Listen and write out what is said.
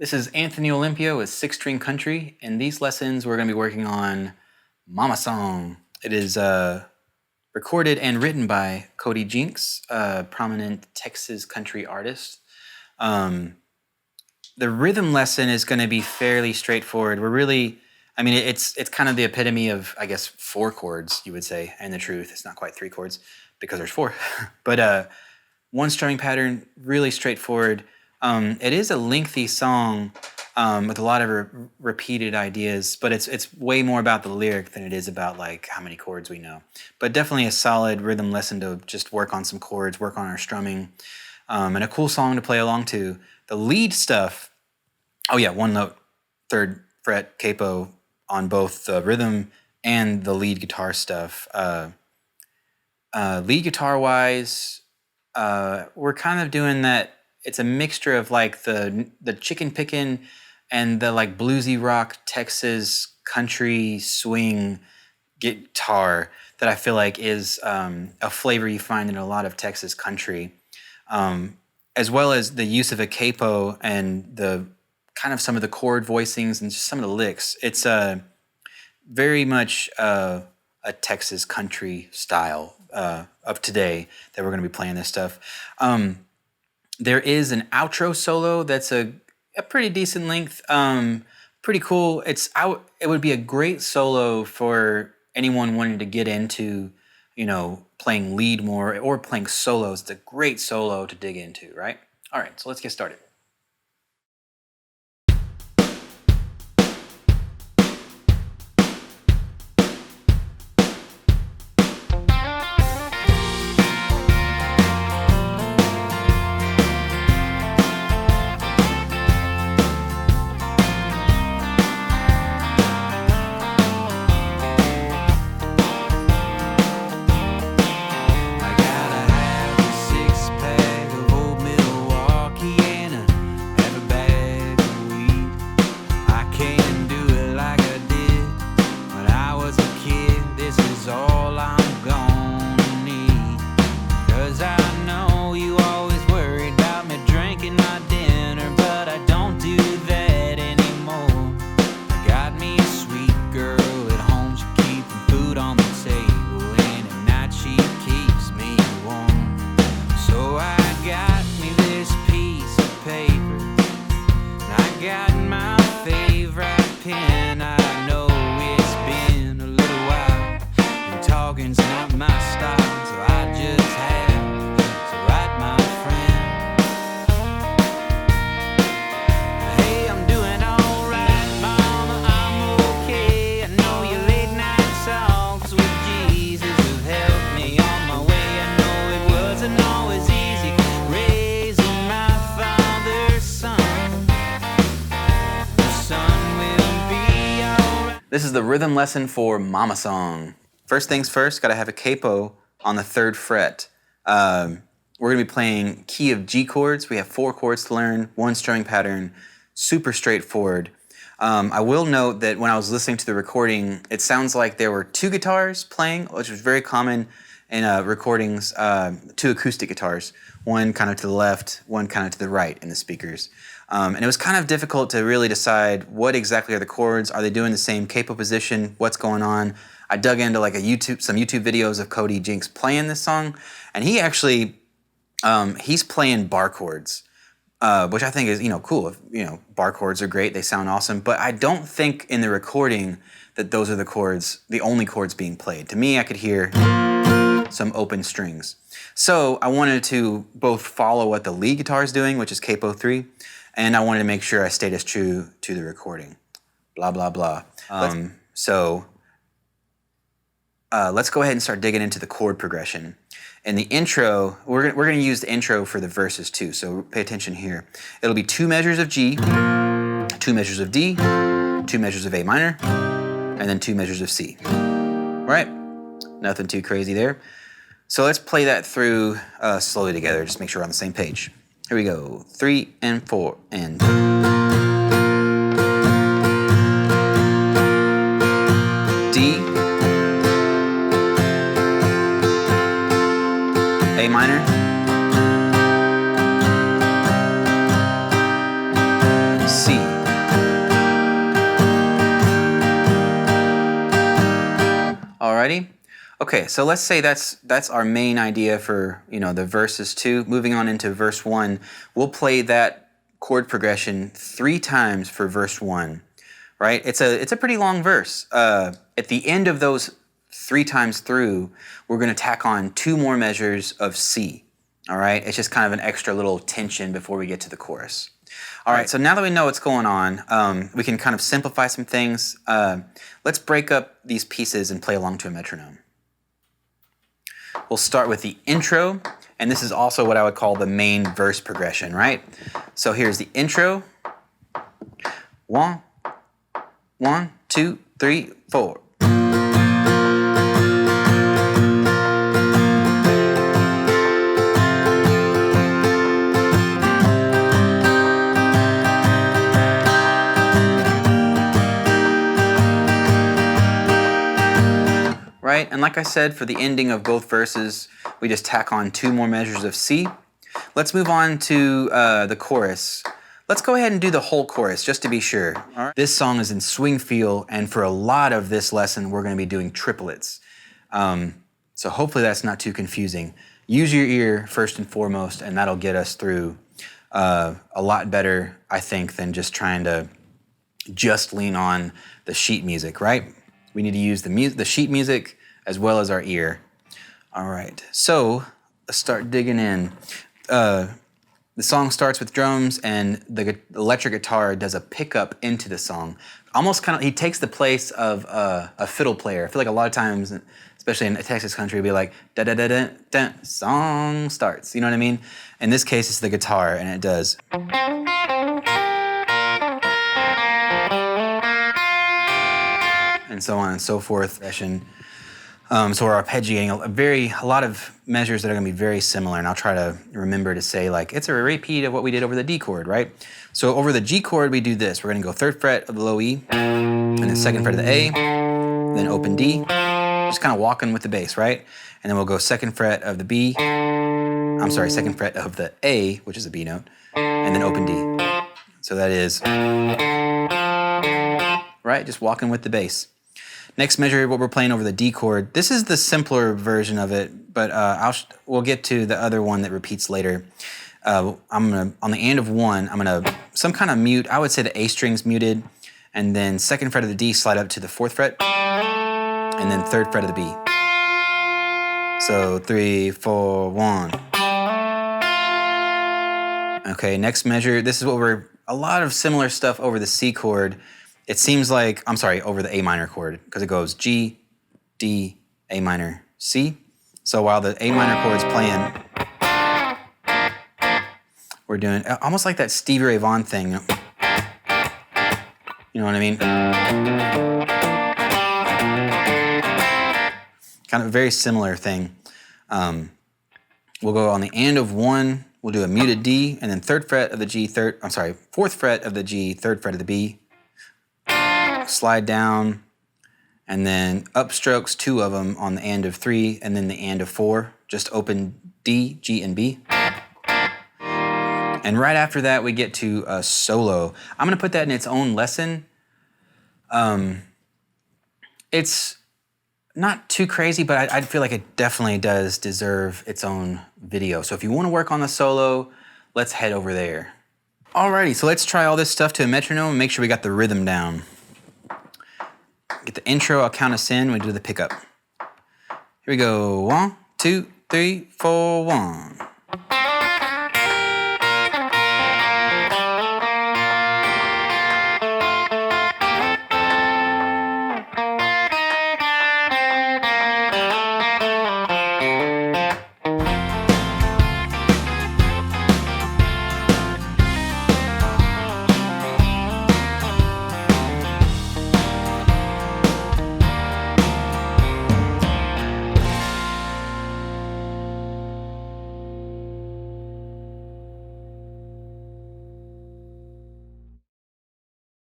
This is Anthony Olympio with Six String Country. In these lessons, we're going to be working on Mama Song. It is recorded and written by Cody Jinks, a prominent Texas country artist. The rhythm lesson is going to be fairly straightforward. It's kind of the epitome of, I guess, 4 chords, you would say, and the truth. It's not quite 3 chords because there's 4. But one strumming pattern, really straightforward. It is a lengthy song with a lot of repeated ideas, but it's way more about the lyric than it is about like how many chords we know. But definitely a solid rhythm lesson to just work on some chords, work on our strumming, and a cool song to play along to. The lead stuff, oh yeah, 1 note, 3rd fret capo on both the rhythm and the lead guitar stuff. Lead guitar wise, we're kind of doing that. It's a mixture of like the chicken pickin' and the like bluesy rock Texas country swing guitar that I feel like is a flavor you find in a lot of Texas country, as well as the use of a capo and the kind of some of the chord voicings and just some of the licks. It's very much a Texas country style of today that we're going to be playing this stuff. There is an outro solo that's a pretty decent length, pretty cool. It would be a great solo for anyone wanting to get into, playing lead more or playing solos. It's a great solo to dig into, right? All right, so let's get started. This is the rhythm lesson for Mama Song. First things first, gotta have a capo on the 3rd fret. We're gonna be playing key of G chords. We have 4 chords to learn, 1 strumming pattern, super straightforward. I will note that when I was listening to the recording, it sounds like there were 2 guitars playing, which was very common in recordings, 2 acoustic guitars, one kind of to the left, one kind of to the right in the speakers. And it was kind of difficult to really decide what exactly are the chords. Are they doing the same capo position? What's going on? I dug into like some YouTube videos of Cody Jinks playing this song, and he actually he's playing bar chords, which I think is cool. Bar chords are great; they sound awesome. But I don't think in the recording that those are the chords, the only chords being played. To me, I could hear some open strings. So I wanted to both follow what the lead guitar is doing, which is capo 3. And I wanted to make sure I stayed as true to the recording. Blah, blah, blah. Let's go ahead and start digging into the chord progression. In the intro, we're going to use the intro for the verses too, so pay attention here. It'll be 2 measures of G, 2 measures of D, 2 measures of A minor, and then 2 measures of C. All right? Nothing too crazy there. So let's play that through slowly together, just make sure we're on the same page. Here we go, 3 and 4 and. D, A minor, C, Alrighty. Okay, so let's say that's our main idea for, you know, the verses 2. Moving on into verse 1, we'll play that chord progression 3 times for verse 1. Right? It's a pretty long verse. At the end of those 3 times through, we're going to tack on 2 more measures of C. All right? It's just kind of an extra little tension before we get to the chorus. All right, so now that we know what's going on, we can kind of simplify some things. Let's break up these pieces and play along to a metronome. We'll start with the intro, and this is also what I would call the main verse progression, right? So here's the intro. 1, 1, 2, 3, 4. Right? And like I said, for the ending of both verses, we just tack on 2 more measures of C. Let's move on to the chorus. Let's go ahead and do the whole chorus just to be sure. All right. This song is in swing feel, and for a lot of this lesson, we're going to be doing triplets. So hopefully that's not too confusing. Use your ear first and foremost, and that'll get us through a lot better, I think, than just trying to just lean on the sheet music, right? We need to use the sheet music as well as our ear. All right, so let's start digging in. The song starts with drums, and the electric guitar does a pickup into the song. Almost kind of, he takes the place of a fiddle player. I feel like a lot of times, especially in Texas country, it'd be like, da-da-da-da-da, song starts. You know what I mean? In this case, it's the guitar, and it does. And so on and so forth. So we're arpeggiating a lot of measures that are going to be very similar, and I'll try to remember to say, like, it's a repeat of what we did over the D chord, right? So over the G chord, we do this. We're going to go 3rd fret of the low E, and then 2nd fret of the A, then open D, just kind of walking with the bass, right? And then we'll go 2nd fret of the B, 2nd fret of the A, which is a B note, and then open D. So that is, right, just walking with the bass. Next measure, what we're playing over the D chord. This is the simpler version of it, but we'll get to the other one that repeats later. On the end of 1, I'm gonna some kind of mute. I would say the A string's muted, and then 2nd fret of the D slide up to the 4th fret, and then 3rd fret of the B. So 3, 4, 1. Okay, next measure. This is what a lot of similar stuff over the C chord. It seems like, over the A minor chord, because it goes G, D, A minor, C. So while the A minor chord's playing, we're doing almost like that Stevie Ray Vaughan thing. You know what I mean? Kind of a very similar thing. We'll go on the end of 1, we'll do a muted D, and then 3rd fret of the G, 4th fret of the G, 3rd fret of the B. Slide down, and then upstrokes, 2 of them on the end of 3, and then the end of 4. Just open D, G, and B. And right after that, we get to a solo. I'm going to put that in its own lesson. It's not too crazy, but I feel like it definitely does deserve its own video. So if you want to work on the solo, let's head over there. Alrighty, so let's try all this stuff to a metronome and make sure we got the rhythm down. Get the intro, I'll count us in, we do the pickup. Here we go, 1, 2, 3, 4, 1.